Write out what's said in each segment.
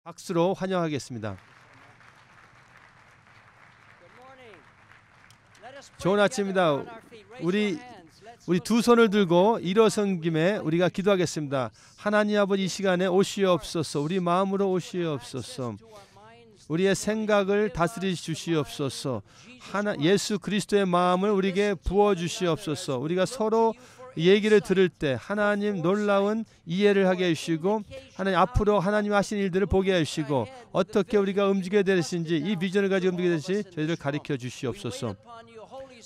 박수로 환영하겠습니다. 좋은 아침입니다. 우리 두 손을 들고 일어선 김에 우리가 기도하겠습니다. 하나님 아버지, 이 시간에 오시옵소서. 우리 마음으로 오시옵소서. 우리의 생각을 다스려 주시옵소서. 예수 그리스도의 마음을 우리에게 부어 주시옵소서. 우리가 서로 얘기를 들을 때 하나님 놀라운 이해를 하게 해주시고, 하나님 앞으로 하나님 하신 일들을 보게 해주시고, 어떻게 우리가 움직여야 되는지, 이 비전을 가지고 움직여야 되는지 저희를 가르쳐 주시옵소서.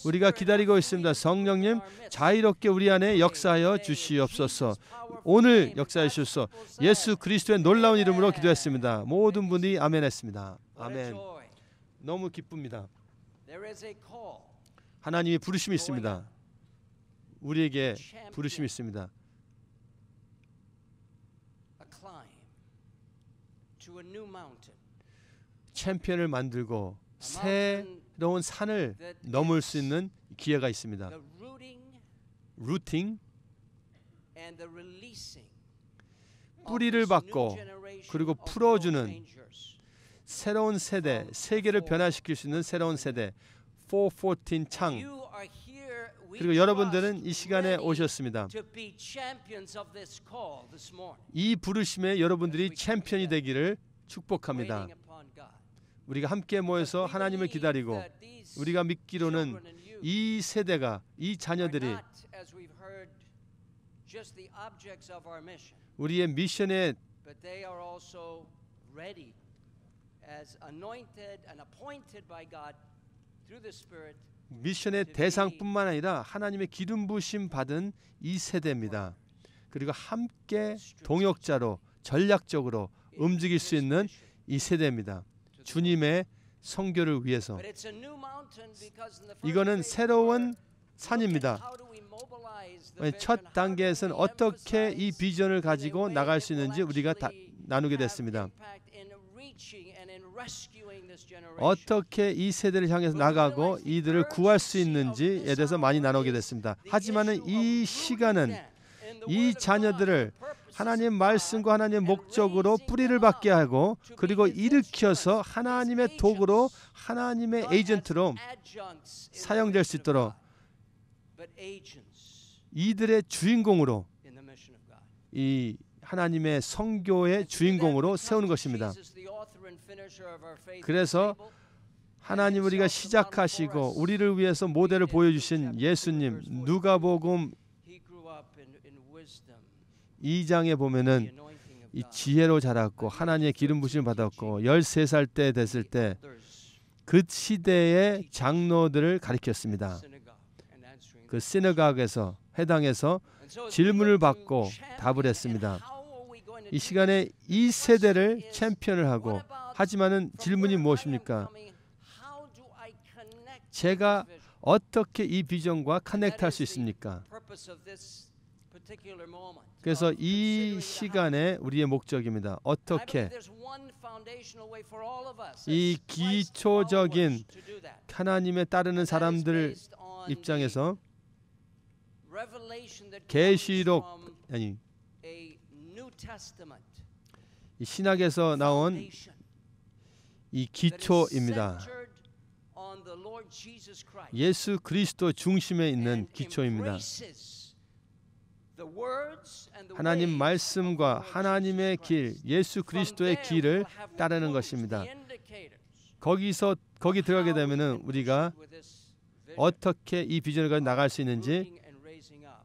우리가 기다리고 있습니다. 성령님, 자유롭게 우리 안에 역사하여 주시옵소서. 오늘 역사해 주셔서 예수 그리스도의 놀라운 이름으로 기도했습니다. 모든 분이 아멘 했습니다. 아멘. 너무 기쁩니다. 하나님이 부르심이 있습니다. 우리에게 부르심이 있습니다. 챔피언을 만들고 새로운 산을 넘을 수 있는 기회가 있습니다. 루팅, 뿌리를 받고 그리고 풀어주는 새로운 세대, 세계를 변화시킬 수 있는 새로운 세대, 414 창. 그리고 여러분들은 이 시간에 오셨습니다. 이 부르심에 여러분들이 챔피언이 되기를 축복합니다. 우리가 함께 모여서 하나님을 기다리고, 우리가 믿기로는 이 세대가, 이 자녀들이 우리의 미션에 미션의 대상뿐만 아니라 하나님의 기름 부으심 받은 이 세대입니다. 그리고 함께 동역자로 전략적으로 움직일 수 있는 이 세대입니다. 주님의 선교를 위해서. 이거는 새로운 산입니다. 첫 단계에서는 어떻게 이 비전을 가지고 나갈 수 있는지 우리가 나누게 됐습니다. 어떻게 이 세대를 향해서 나가고 이들을 구할 수 있는지에 대해서 많이 나누게 됐습니다. 하지만 이 시간은 이 자녀들을 하나님의 말씀과 하나님의 목적으로 뿌리를 받게 하고, 그리고 일으켜서 하나님의 도구로, 하나님의 에이전트로 사용될 수 있도록 이들의 주인공으로, 이 하나님의 선교의 주인공으로 세우는 것입니다. 그래서 하나님, 우리가 시작하시고 우리를 위해서 모델을 보여주신 예수님, 누가복음 2장에 보면은 이 지혜로 자랐고 하나님의 기름 부심을 받았고 13살 때 됐을 때 그 시대의 장로들을 가리켰습니다. 그 시너각에서, 회당에서 질문을 받고 답을 했습니다. 이 시간에 이 세대를 챔피언을 하고, 하지만은 질문이 무엇입니까? 제가 어떻게 이 비전과 커넥트할 수 있습니까? 그래서 이 시간에 우리의 목적입니다. 어떻게 이 기초적인 하나님에 따르는 사람들 입장에서 계시록, 아니, 이 신학에서 나온 이 기초입니다. 예수 그리스도 중심에 있는 기초입니다. 하나님 말씀과 하나님의 길, 예수 그리스도의 길을 따르는 것입니다. 거기 들어가게 되면은 우리가 어떻게 이 비전을 가지고 나갈 수 있는지,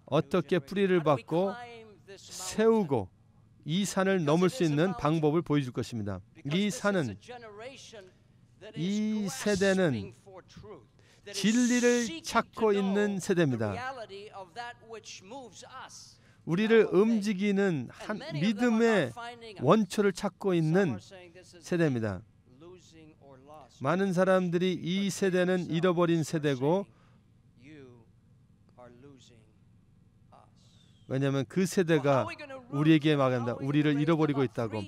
어떻게 뿌리를 받고 세우고 이 산을 넘을 수 있는 방법을 보여줄 것입니다. 이 산은, 이 세대는 진리를 찾고 있는 세대입니다. 우리를 움직이는 믿음의 원초를 찾고 있는 세대입니다. 많은 사람들이 이 세대는 잃어버린 세대고, 왜냐하면 그 세대가 우리에게 말합니다. 우리를 잃어버리고 있다고.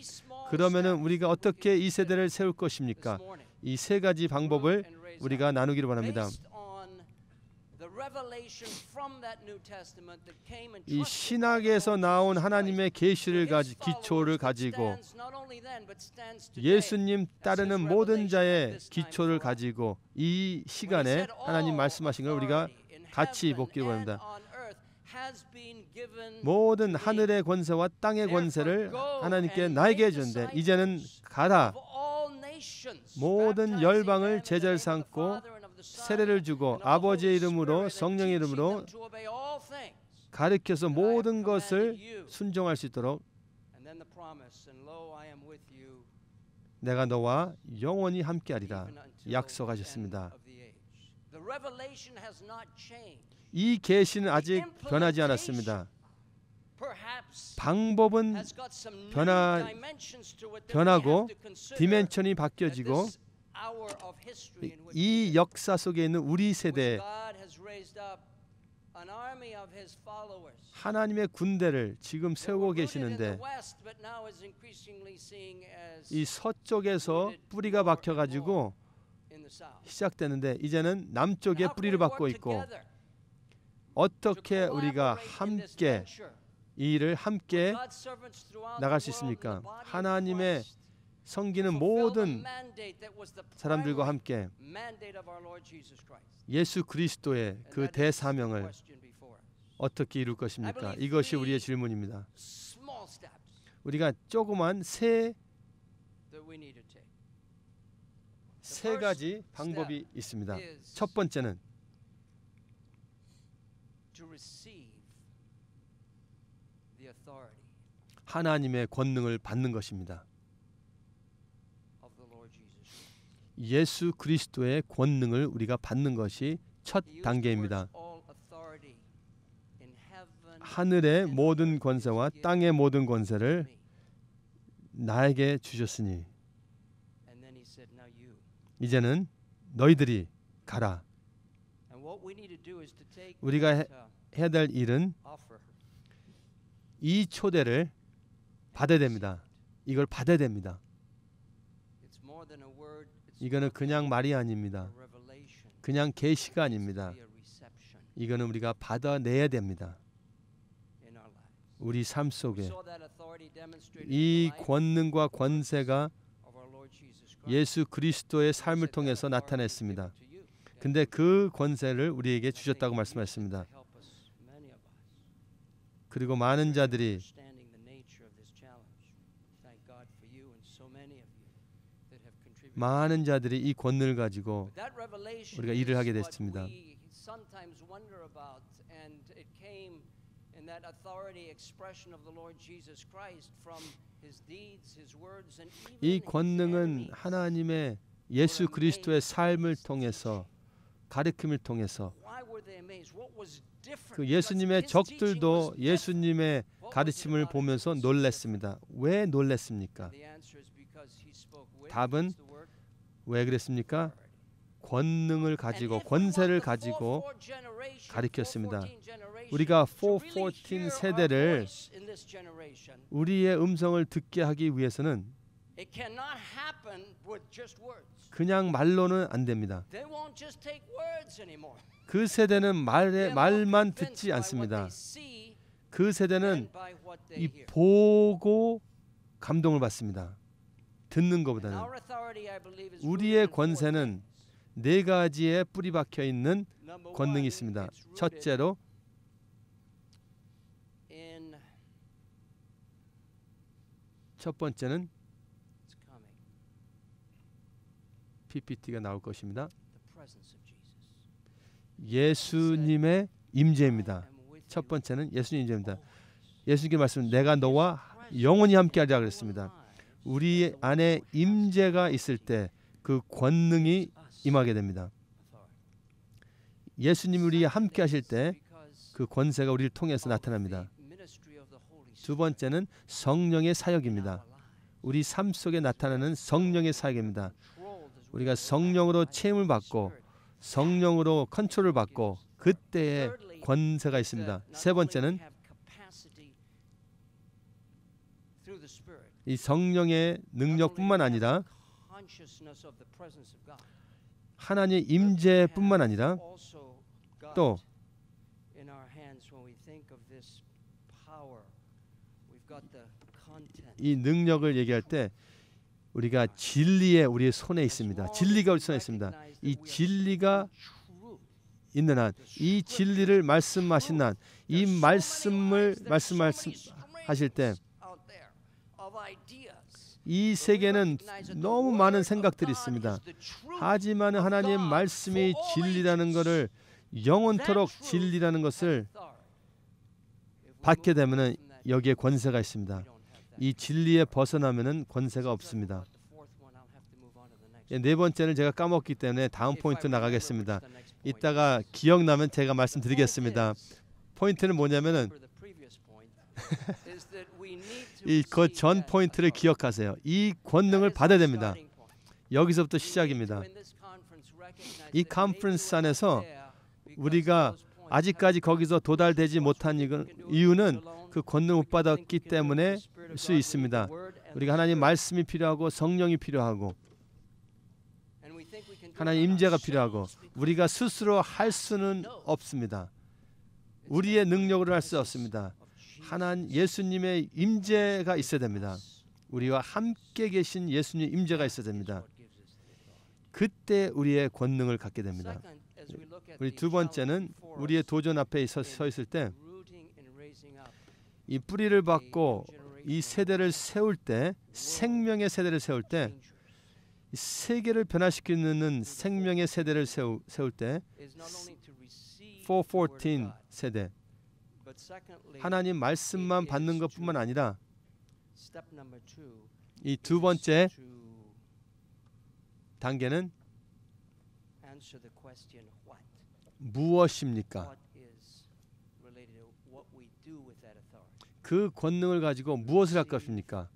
그러면은 우리가 어떻게 이 세대를 세울 것입니까? 이 세 가지 방법을 우리가 나누기를 바랍니다. 이 신학에서 나온 하나님의 계시를 기초를 가지고 예수님 따르는 모든 자의 기초를 가지고 이 시간에 하나님 말씀하신 걸 우리가 같이 복기 바랍니다. 모든 하늘의 권세와 땅의 권세를 하나님께 나에게 주는데 이제는 가라. 모든 열방을 제자를 삼고 세례를 주고 아버지의 이름으로 성령의 이름으로 가르쳐서 모든 것을 순종할 수 있도록 내가 너와 영원히 함께하리라 약속하셨습니다. 이 계시는 아직 변하지 않았습니다. 방법은 변하고 디멘션이 바뀌어지고 이 역사 속에 있는 우리 세대 하나님의 군대를 지금 세우고 계시는데 이 서쪽에서 뿌리가 박혀가지고 시작되는데 이제는 남쪽에 뿌리를 받고 있고 어떻게 우리가 함께 이 일을 함께 나갈 수 있습니까? 하나님의 섬기는 모든 사람들과 함께 예수 그리스도의 그 대사명을 어떻게 이룰 것입니까? 이것이 우리의 질문입니다. 우리가 조그만 세 가지 방법이 있습니다. 첫 번째는 하나님의 권능을 받는 것입니다. 예수 그리스도의 권능을 우리가 받는 것이 첫 단계입니다. 하늘의 모든 권세와 땅의 모든 권세를 나에게 주셨으니 이제는 너희들이 가라. 우리가 해야 될 일은 이 초대를 받아야 됩니다. 이걸 받아야 됩니다. 이거는 그냥 말이 아닙니다. 그냥 계시가 아닙니다. 이거는 우리가 받아내야 됩니다. 우리 삶 속에 이 권능과 권세가 예수 그리스도의 삶을 통해서 나타냈습니다. 근데 그 권세를 우리에게 주셨다고 말씀하셨습니다. 그리고 많은 자들이 이 권능을 가지고 우리가 일을 하게 됐습니다. 이 권능은 하나님의 예수 그리스도의 삶을 통해서 가르침을 통해서 그 예수님의 적들도 예수님의 가르침을 보면서 놀랐습니다. 왜 놀랐습니까? 답은 왜 그랬습니까? 권능을 가지고 권세를 가지고 가르쳤습니다. 우리가 414 세대를 우리의 음성을 듣게 하기 위해서는 그냥 말로는 안 됩니다. 그 세대는 말만 듣지 않습니다. 그 세대는 이 보고 감동을 받습니다. 듣는 것보다는. 우리의 권세는 네 가지의 뿌리 박혀 있는 권능이 있습니다. 첫째로 첫 번째는 PPT가 나올 것입니다. 예수님의 임재입니다. 첫 번째는 예수님 임재입니다. 예수님께 말씀 내가 너와 영원히 함께하리라 그랬습니다. 우리 안에 임재가 있을 때 그 권능이 임하게 됩니다. 예수님이 우리와 함께 하실 때 그 권세가 우리를 통해서 나타납니다. 두 번째는 성령의 사역입니다. 우리 삶 속에 나타나는 성령의 사역입니다. 우리가 성령으로 체험을 받고 성령으로 컨트롤을 받고 그때의 권세가 있습니다. 세 번째는 이 성령의 능력뿐만 아니라 하나님의 임재뿐만 아니라 또 이 능력을 얘기할 때 우리가 진리에 우리의 손에 있습니다. 진리가 우리 손에 있습니다. 이 진리가 있는 한, 이 진리를 말씀하신 한, 이 말씀을 말씀하실 때 이 세계는 너무 많은 생각들이 있습니다. 하지만 하나님의 말씀이 진리라는 것을, 영원토록 진리라는 것을 받게 되면 여기에 권세가 있습니다. 이 진리에 벗어나면은 권세가 없습니다. 네 번째는 제가 까먹기 때문에 다음 포인트 나가겠습니다. 이따가 기억나면 제가 말씀드리겠습니다. 포인트는 뭐냐면은 이 그 전 포인트를 기억하세요. 이 권능을 받아야 됩니다. 여기서부터 시작입니다. 이 컨퍼런스 안에서 우리가 아직까지 거기서 도달되지 못한 이유는 그 권능을 못 받았기 때문에 수 있습니다. 우리가 하나님 말씀이 필요하고 성령이 필요하고 하나님 임재가 필요하고 우리가 스스로 할 수는 없습니다. 우리의 능력으로 할 수 없습니다. 하나님 예수님의 임재가 있어야 됩니다. 우리와 함께 계신 예수님의 임재가 있어야 됩니다. 그때 우리의 권능을 갖게 됩니다. 우리 두 번째는 우리의 도전 앞에 서 있을 때 이 뿌리를 받고 이 세대를 세울 때, 생명의 세대를 세울 때, 세계를 변화시키는 생명의 세대를 세울 때 414 세대, 하나님 말씀만 받는 것뿐만 아니라 이 두 번째 단계는 무엇입니까? 그 권능을 가지고 무엇을 할 것입니까?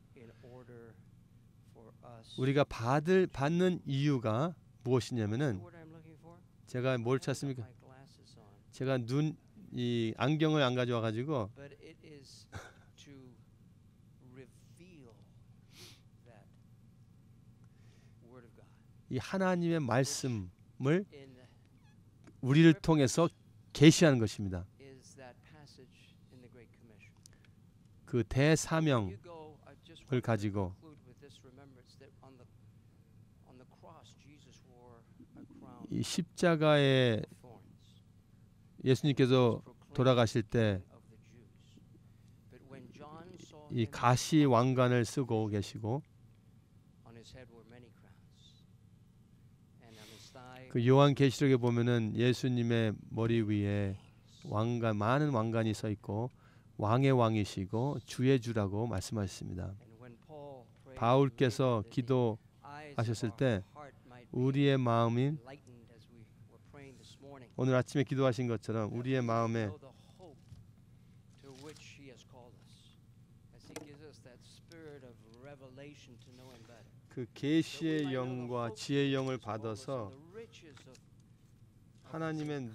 우리가 받는 이유가 무엇이냐면은, 제가 뭘 찾습니까? 제가 이 안경을 안 가져와 가지고 이 하나님의 말씀을 우리를 통해서 계시하는 것입니다. 그 대사명을 가지고 이 십자가에 예수님께서 돌아가실 때 이 가시 왕관을 쓰고 계시고, 그 요한계시록에 보면은 예수님의 머리 위에 왕관, 많은 왕관이 서 있고 왕의 왕이시고 주의 주라고 말씀하셨습니다. 바울께서 기도하셨을 때 우리의 마음이 오늘 아침에 기도하신 것처럼 우리의 마음에 그 계시의 영과 지혜의 영을 받아서 하나님의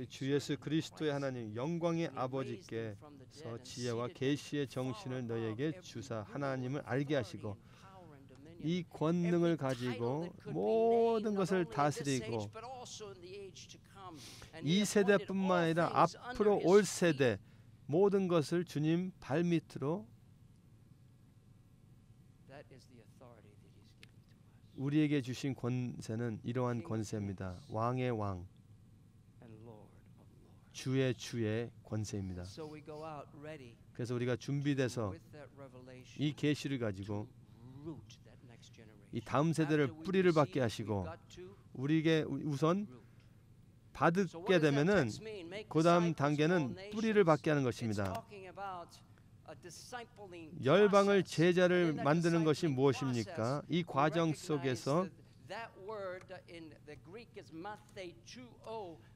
주 예수 그리스도의 하나님 영광의 아버지께서 지혜와 계시의 정신을 너희에게 주사 하나님을 알게 하시고 이 권능을 가지고 모든 것을 다스리고 이 세대뿐만 아니라 앞으로 올 세대 모든 것을 주님 발밑으로 우리에게 주신 권세는 이러한 권세입니다. 왕의 왕, 주의 주의 권세입니다. 그래서 우리가 준비돼서 이 계시를 가지고 이 다음 세대를 뿌리를 받게 하시고 우리에게 우선 받게 되면은 그 다음 단계는 뿌리를 받게 하는 것입니다. 열방을 제자를 만드는 것이 무엇입니까? 이 과정 속에서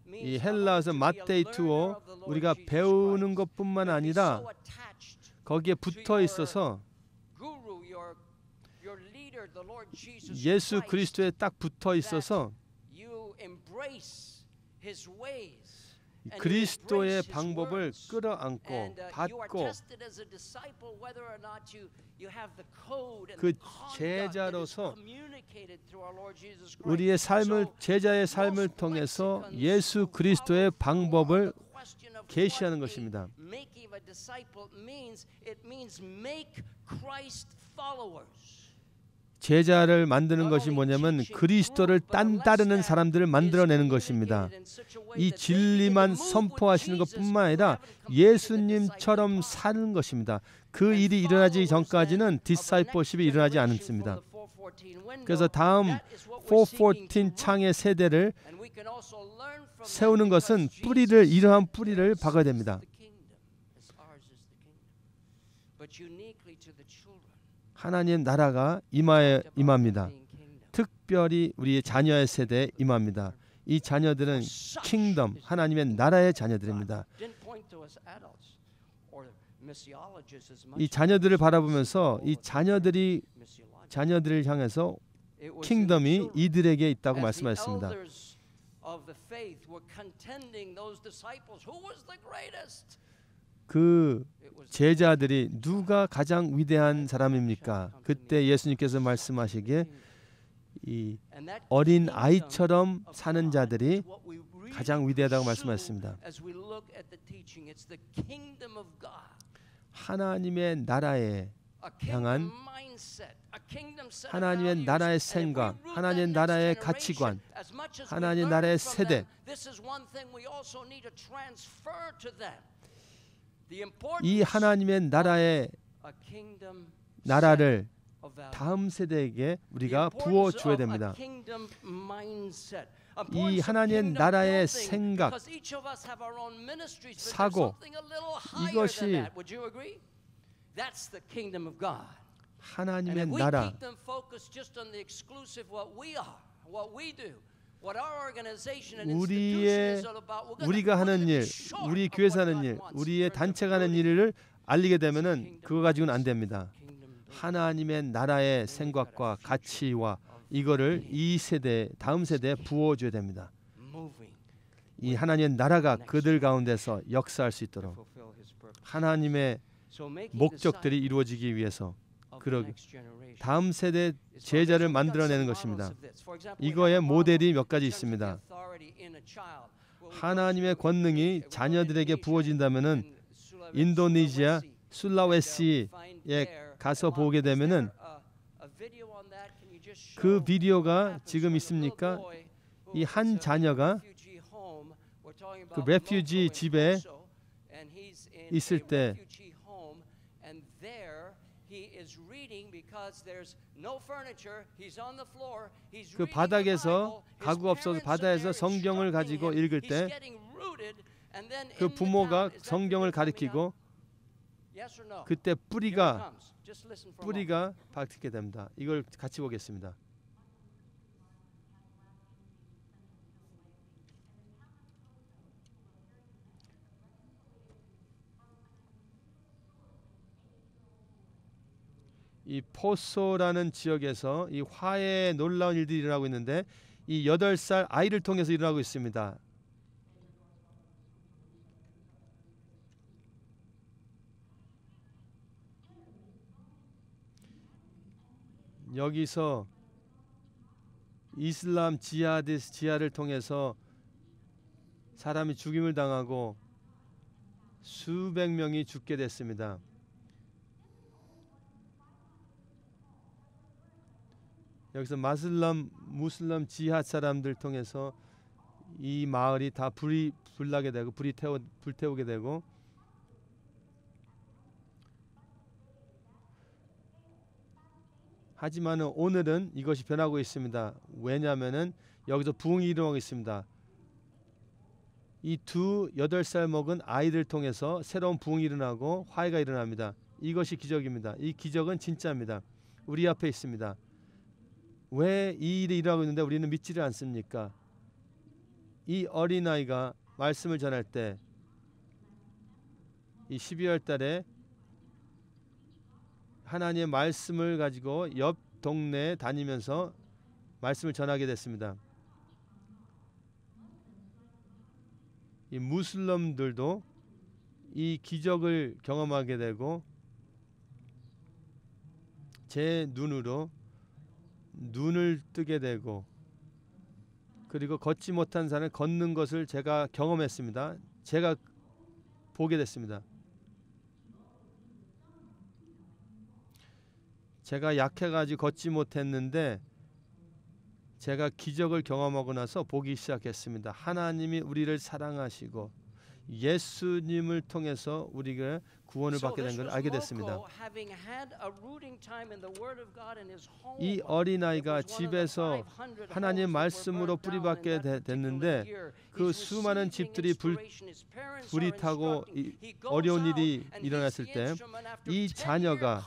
이 헬라어에서 마테이투오 우리가 배우는 것뿐만 아니라 거기에 붙어 있어서 예수 그리스도에 딱 붙어 있어서 그리스도의 방법을 끌어안고 받고 그 제자로서 우리의 삶을 제자의 삶을 통해서 예수 그리스도의 방법을 계시하는 것입니다. 제자를 만드는 것이 뭐냐면 그리스도를 따르는 사람들을 만들어내는 것입니다. 이 진리만 선포하시는 것뿐만 아니라 예수님처럼 사는 것입니다. 그 일이 일어나기 전까지는 디사이플십이 일어나지 않습니다. 그래서 다음 414 창의 세대를 세우는 것은 이러한 뿌리를 박아야 됩니다. 하나님 나라가 임합니다. 특별히 우리의 자녀의 세대에 임합니다. 이 자녀들은 킹덤, 하나님의 나라의 자녀들입니다. 이 자녀들을 바라보면서 이 자녀들을 향해서 킹덤이 이들에게 있다고 말씀하셨습니다. 그 제자들이 누가 가장 위대한 사람입니까? 그때 예수님께서 말씀하시기에 이 어린 아이처럼 사는 자들이 가장 위대하다고 말씀하셨습니다. 하나님의 나라에 향한 하나님의 나라의 생각, 하나님의 나라의 가치관, 하나님의 나라의 세대, 이 하나님의 나라를 다음 세대에게 우리가 부어줘야 됩니다. 이 하나님의 나라의 생각, 사고, 이것이 하나님의 나라. 우리가 하는 일, 우리 교회에서 하는 일, 우리의 단체가 하는 일을 알리게 되면은 그거 가지고는 안 됩니다. 하나님의 나라의 생각과 가치와 이거를 이 세대, 다음 세대에 부어줘야 됩니다. 이 하나님의 나라가 그들 가운데서 역사할 수 있도록 하나님의 목적들이 이루어지기 위해서 다음 세대 제자를 만들어내는 것입니다. 이거의 모델이 몇 가지 있습니다. 하나님의 권능이 자녀들에게 부어진다면은 인도네시아 술라웨시에 가서 보게 되면은 그 비디오가 지금 있습니까? 이 한 자녀가 그 레퓨지 집에 있을 때 그 바닥에서 가구가 없어서 바다에서 성경을 가지고 읽을 때 그 부모가 성경을 가리키고 그때 뿌리가 박히게 됩니다. 이걸 같이 보겠습니다. 이 포소라는 지역에서 이 화해의 놀라운 일들이 일어나고 있는데 이 8살 아이를 통해서 일어나고 있습니다. 여기서 이슬람 지하를 통해서 사람이 죽임을 당하고 수백 명이 죽게 됐습니다. 여기서 무슬람 지하 사람들 통해서 이 마을이 다 불나게 되고 불태우게 되고 하지만 오늘은 이것이 변하고 있습니다. 왜냐하면은 여기서 부흥이 일어나고 있습니다. 이 8살 먹은 아이들 통해서 새로운 부흥이 일어나고 화해가 일어납니다. 이것이 기적입니다. 이 기적은 진짜입니다. 우리 앞에 있습니다. 왜 이 일이 일어나고 있는데 우리는 믿지를 않습니까? 이 어린아이가 말씀을 전할 때 이 12월 달에 하나님의 말씀을 가지고 옆 동네에 다니면서 말씀을 전하게 됐습니다. 이 무슬림들도 이 기적을 경험하게 되고 제 눈으로 눈을 뜨게 되고 그리고 걷지 못한 산을 걷는 것을 제가 경험했습니다. 제가 보게 됐습니다. 제가 약해가지고 걷지 못했는데 제가 기적을 경험하고 나서 보기 시작했습니다. 하나님이 우리를 사랑하시고 예수님을 통해서 우리가 구원을 받게 된 걸 알게 됐습니다. 이 어린아이가 집에서 하나님의 말씀으로 뿌리박게 됐는데 그 수많은 집들이 불이 타고 어려운 일이 일어났을 때 이 자녀가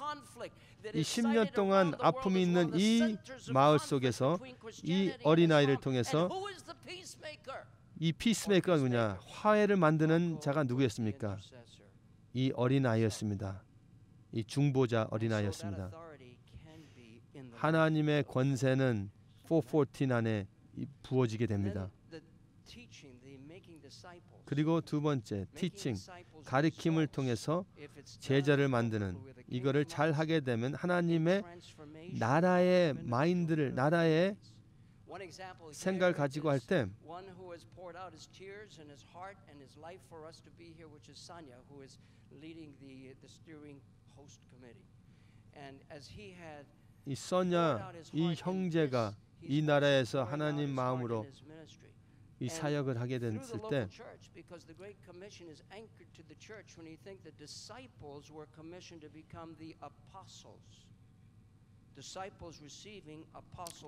이 10년 동안 아픔이 있는 이 마을 속에서 이 어린아이를 통해서 이 피스메이커가 누구냐? 화해를 만드는 자가 누구였습니까? 이 어린아이였습니다. 이 중보자 어린아이였습니다. 하나님의 권세는 414 안에 부어지게 됩니다. 그리고 두 번째, 티칭, 가르침을 통해서 제자를 만드는 이거를 잘 하게 되면 하나님의 나라의 마인드를, 나라의 생각을 가지고 할 때 이 써냐, 이 형제가 이 나라에서 하나님 마음으로 이 사역을 하게 됐을 때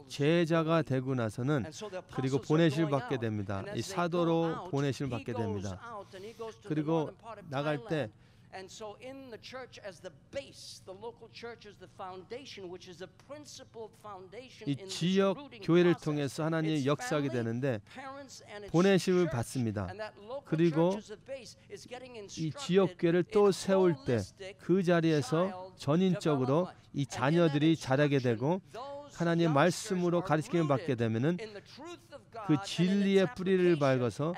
제자가 되고 나서는 그리고 보내실 받게 됩니다. 이 사도로 보내실 받게 됩니다. 그리고 나갈 때 And so in the church as the base, the local church is the foundation, which is the principal foundation 이 in 지역 교회를 통해서 하나님이 역사하게 되는데 보내심을 받습니다. 그리고 이 지역 교회를 또 세울 때 그 자리에서 전인적으로 이 자녀들이 자라게 되고 하나님의 말씀으로 가르침을 받게 되면은 그 진리의 뿌리를 밟아서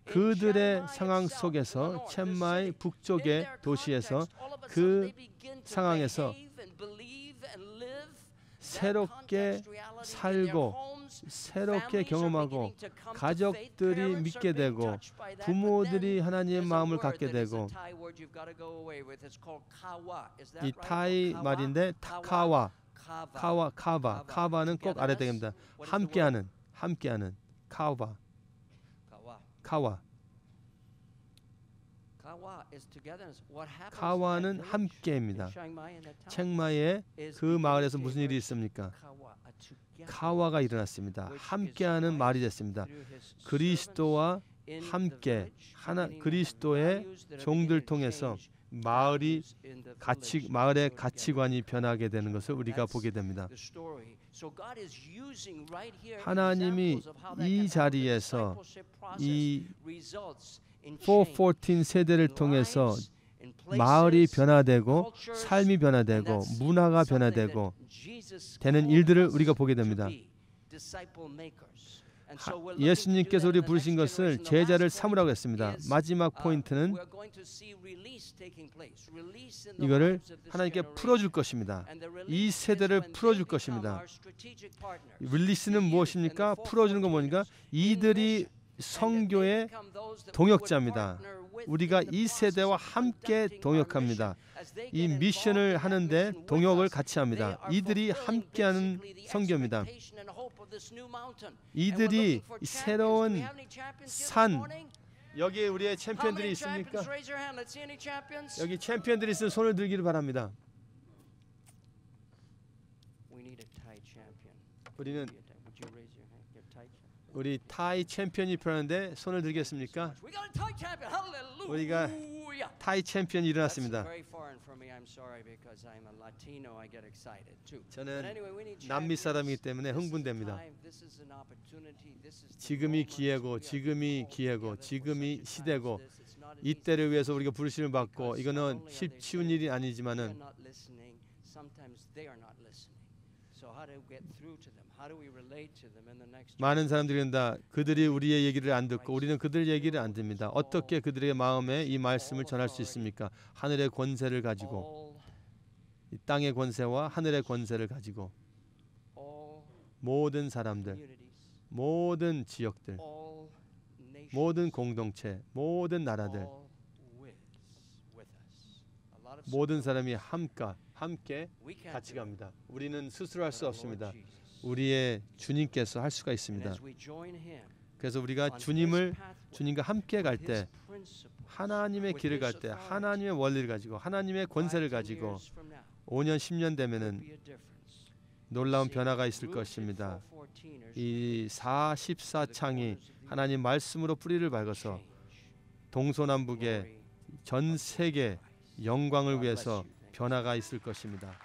그들의 상황 속에서 첸마이 북쪽의 도시에서 그 상황에서 새롭게 살고 새롭게 경험하고 가족들이 믿게 되고 부모들이 하나님의 마음을 갖게 되고 이 타이 말인데 카바는 꼭 알아야 됩니다. 함께하는 카와는 함께입니다. 챈마이의 그 마을에서 무슨 일이 있습니까? 카와가 일어났습니다. 함께하는 마을이 됐습니다. 그리스도와 함께 그리스도의 종들 통해서 마을의 가치관이 변하게 되는 것을 우리가 보게 됩니다. 하나님이 이 자리에서 이 414 세대를 통해서 마을이 변화되고 삶이 변화되고 문화가 변화되고 되는 일들을 우리가 보게 됩니다. 예수님께서 우리 부르신 것을 제자를 삼으라고 했습니다. 마지막 포인트는 이거를 하나님께 풀어줄 것입니다. 이 세대를 풀어줄 것입니다. 릴리스는 무엇입니까? 풀어주는 건 뭐니까? 이들이 선교의 동역자입니다. 우리가 이 세대와 함께 동역합니다. 이 미션을 하는데 동역을 같이 합니다. 이들이 함께하는 선교입니다. 이들이 새로운 산, 여기에 우리의 챔피언들이 있습니까? 여기 챔피언들이 있으면 손을 들기를 바랍니다. 우리 타이 챔피언이 필요한데 손을 들겠습니까? 우리가 타이 챔피언이 일어났습니다. 저는 남미 사람이기 때문에 흥분됩니다. 지금이 기회고 지금이 시대고 이때를 위해서 우리가 부르심을 받고 이거는 쉬운 일이 아니지만은 많은 사람들이 그런다. 그들이 우리의 얘기를 안 듣고 우리는 그들 얘기를 안 듭니다. 어떻게 그들의 마음에 이 말씀을 전할 수 있습니까? 하늘의 권세를 가지고, 이 땅의 권세와 하늘의 권세를 가지고 모든 사람들, 모든 지역들, 모든 공동체, 모든 나라들, 모든 사람이 함께 같이 갑니다. 우리는 스스로 할 수 없습니다. 우리의 주님께서 할 수가 있습니다. 그래서 우리가 주님과 함께 갈 때, 하나님의 길을 갈 때, 하나님의 원리를 가지고, 하나님의 권세를 가지고 5년 10년 되면은 놀라운 변화가 있을 것입니다. 이 44창이 하나님 말씀으로 뿌리를 박아서 동서남북의 전 세계 영광을 위해서 변화가 있을 것입니다.